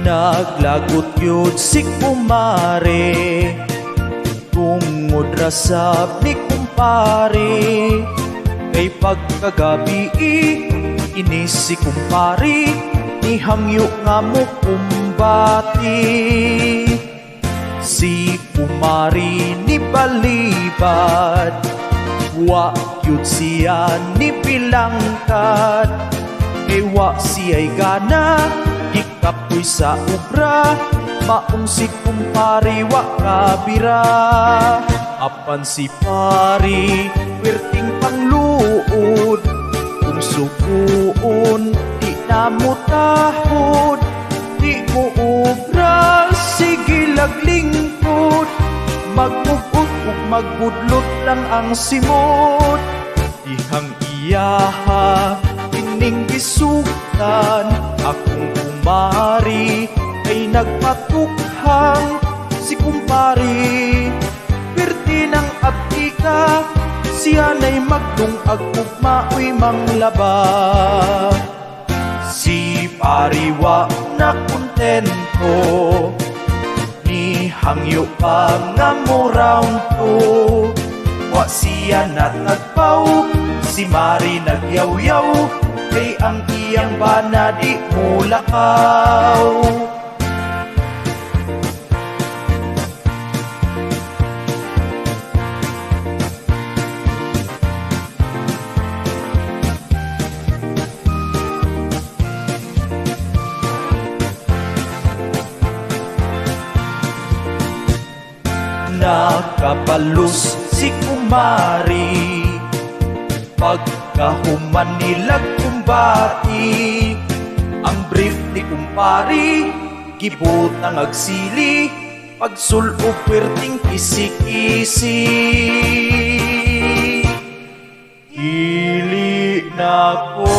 Naglagot yun si kumare, tungod rasab ni kumpare. Kay pagkagabi inis si kumpare, ni hangyo nga mo kumbati. Si kumari ni balibad, wa yun siya ni bilangkad. Kay wa siya'y gana, ikapoy sa ubra, maong si kumpari wa kabira. Apan si pari, werting pangluod, kung sukuon, di na mo tahod. Di mo ubra, sige laglingkod, magbugot ug magbudlot lang ang simot. Ihang iyaha, ining gisugtan, akong kumari, ay nagpatukhang si kumpari. Perti ng abtika, siya na'y magdungag ug maoy manglaba. Si pariwa na kontento, ni hangyo pa nga mo round to. Wa siya natagpaw, si Mari nagyaw-yaw, kay ang iyang bana di mo lakaw. Nakabalus si kumari, pagkahuman nila kumbati. Ang brief ni kumpari, gibutang agsili, pagsulo perting kisi-kisi. Hili na ko